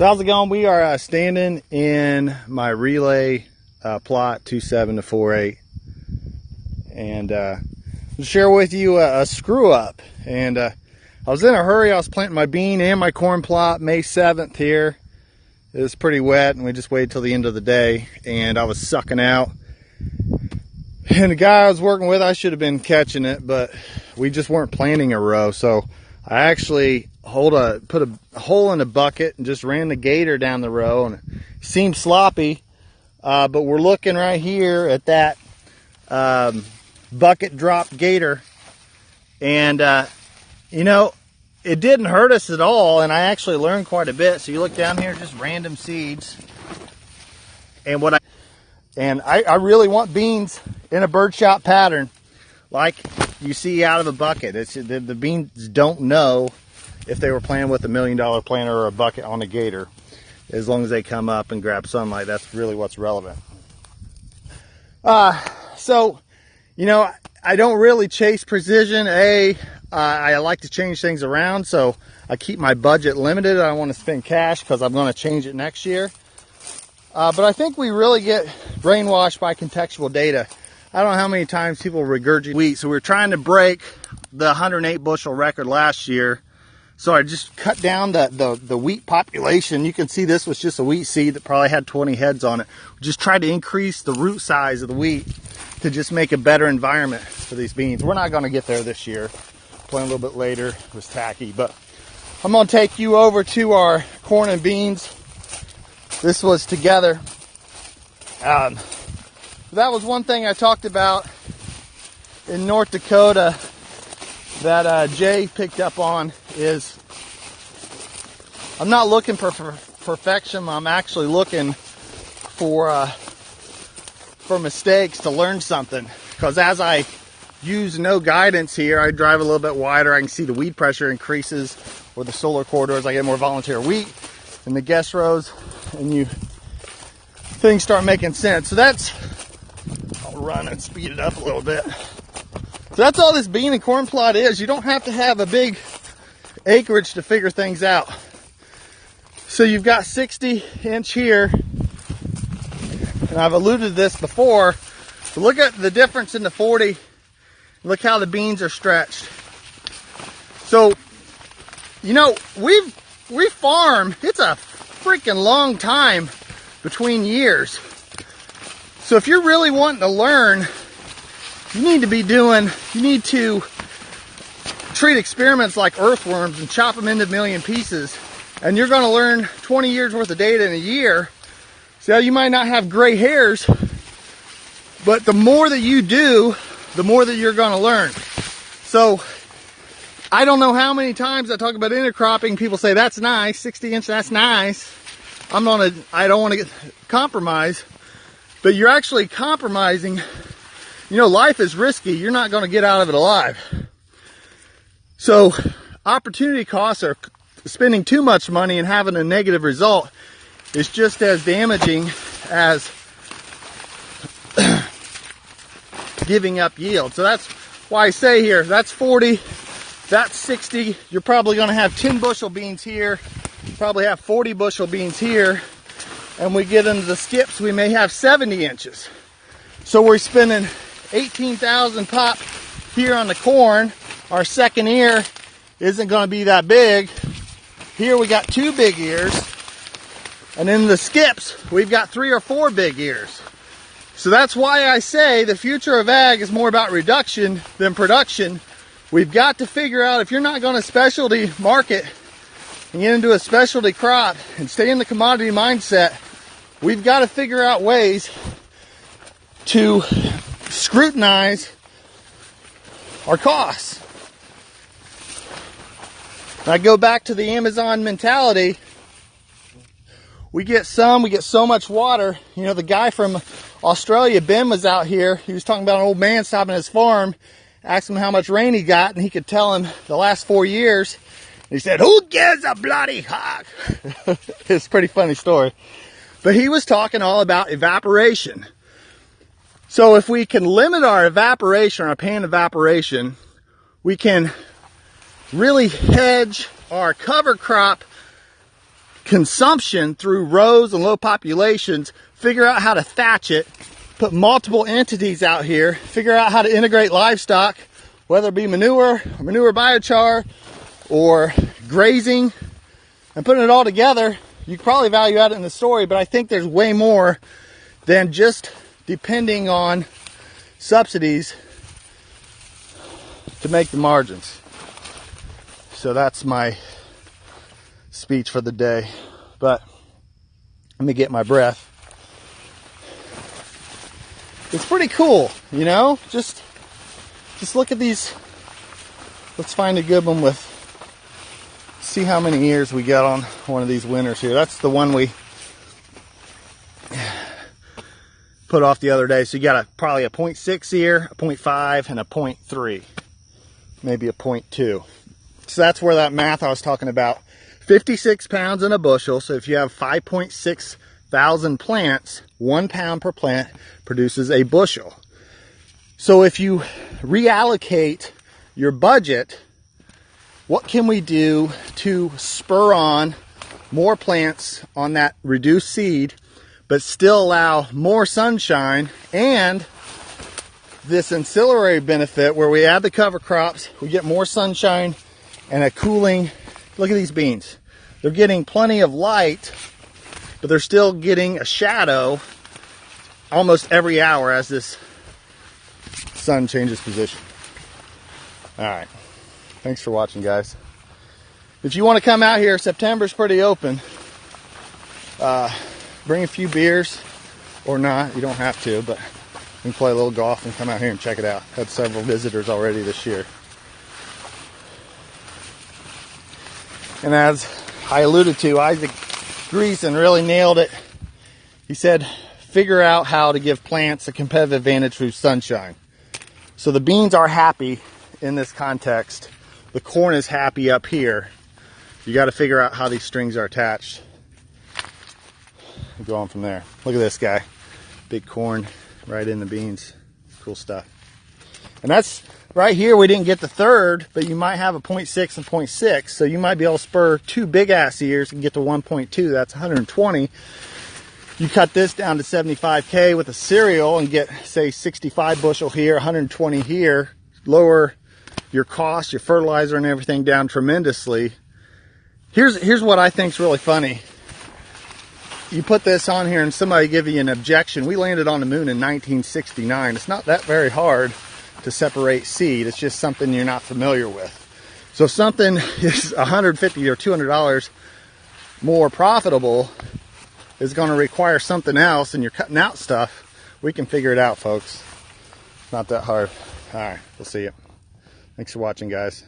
So how's it going? We are standing in my relay plot 2.7 to 4.8, and I'll share with you a screw up. And I was in a hurry. I was planting my bean and my corn plot May 7th here. It was pretty wet, and we just waited till the end of the day, and I was sucking out. And the guy I was working with, I should have been catching it, but we just weren't planting a row. So I actually put a hole in the bucket and just ran the gator down the row, and it seemed sloppy, but we're looking right here at that bucket drop gator, and you know, it didn't hurt us at all, and I actually learned quite a bit. So you look down here, just random seeds, and I really want beans in a birdshot pattern like you see out of a bucket. The beans don't know if they were planted with $1 million planter or a bucket on a gator. As long as they come up and grab sunlight, that's really what's relevant. So, you know, I don't really chase precision. I like to change things around, so I keep my budget limited. I don't want to spend cash because I'm going to change it next year. But I think we really get brainwashed by contextual data. I don't know how many times people regurgitate wheat. So we're trying to break the 108 bushel record last year. So I just cut down the wheat population. You can see this was just a wheat seed that probably had 20 heads on it. We just tried to increase the root size of the wheat to just make a better environment for these beans. We're not going to get there this year. Plant a little bit later. It was tacky, but I'm going to take you over to our corn and beans. This was together. That was one thing I talked about in North Dakota that Jay picked up on, is I'm not looking for perfection. I'm actually looking for mistakes to learn something. Because as I use no guidance here, I drive a little bit wider. I can see the weed pressure increases with the solar corridors. I get more volunteer wheat in the guest rows, and things start making sense. So I'll run and speed it up a little bit. So that's all this bean and corn plot is. You don't have to have a big acreage to figure things out. So you've got 60 inch here, and I've alluded to this before, but look at the difference in the 40. Look how the beans are stretched. So, you know, we farm, it's a freaking long time between years. So if you're really wanting to learn, you need to treat experiments like earthworms and chop them into a million pieces. And you're going to learn 20 years worth of data in a year. So you might not have gray hairs, but the more that you do, the more that you're going to learn. So I don't know how many times I talk about intercropping. People say, that's nice, 60 inch, that's nice. I don't want to compromise, but you're actually compromising. You know, life is risky. You're not going to get out of it alive. So opportunity costs, are spending too much money and having a negative result, is just as damaging as giving up yield. So that's why I say here, that's 40, that's 60. You're probably going to have 10 bushel beans here. You probably have 40 bushel beans here. And we get into the skips, we may have 70 inches. So we're spending 18,000 pop here on the corn. Our second ear isn't going to be that big. Here we got 2 big ears. And in the skips, we've got 3 or 4 big ears. So that's why I say the future of ag is more about reduction than production. We've got to figure out, if you're not going to specialty market and get into a specialty crop and stay in the commodity mindset, we've got to figure out ways to scrutinize our costs. And I go back to the Amazon mentality. We get so much water. You know, the guy from Australia, Ben, was out here. He was talking about an old man stopping at his farm, asked him how much rain he got, and he could tell him the last 4 years. He said, "Who gives a bloody fuck?" It's a pretty funny story. But he was talking all about evaporation. So if we can limit our evaporation, our pan evaporation, we can really hedge our cover crop consumption through rows and low populations, figure out how to thatch it, put multiple entities out here, figure out how to integrate livestock, whether it be manure or manure biochar or grazing, and putting it all together. You could probably value add it in the story, but I think there's way more than just depending on subsidies to make the margins. So that's my speech for the day. But let me get my breath. It's pretty cool, you know? Just look at these. Let's find a good one with, see how many years we got on one of these winners here. That's the one we put off the other day. So you got probably a 0.6 ear, a 0.5, and a 0.3, maybe a 0.2. So that's where that math I was talking about. 56 pounds in a bushel. So if you have 5.6 thousand plants, 1 pound per plant produces a bushel. So if you reallocate your budget, what can we do to spur on more plants on that reduced seed, but still allow more sunshine and this ancillary benefit where we add the cover crops, we get more sunshine and a cooling. Look at these beans. They're getting plenty of light, but they're still getting a shadow almost every hour as this sun changes position. All right. Thanks for watching, guys. If you want to come out here, September's pretty open. Bring a few beers or not. You don't have to, but you can play a little golf and come out here and check it out. Had several visitors already this year. And as I alluded to, Isaac Greason really nailed it. He said, figure out how to give plants a competitive advantage through sunshine. So the beans are happy in this context. The corn is happy up here. You got to figure out how these strings are attached. We'll go on from there. Look at this guy. Big corn right in the beans. Cool stuff. And that's right here. We didn't get the third, but you might have a 0.6 and 0.6. So you might be able to spur 2 big ass ears and get to 1.2. That's 120. You cut this down to 75K with a cereal and get, say, 65 bushel here, 120 here. Lower your cost, your fertilizer and everything down tremendously. Here's what I think is really funny. You put this on here and somebody give you an objection. We landed on the moon in 1969. It's not that very hard to separate seed. It's just something you're not familiar with. So if something is $150 or $200 more profitable, is going to require something else and you're cutting out stuff, we can figure it out, folks. Not that hard. All right, we'll see you. Thanks for watching, guys.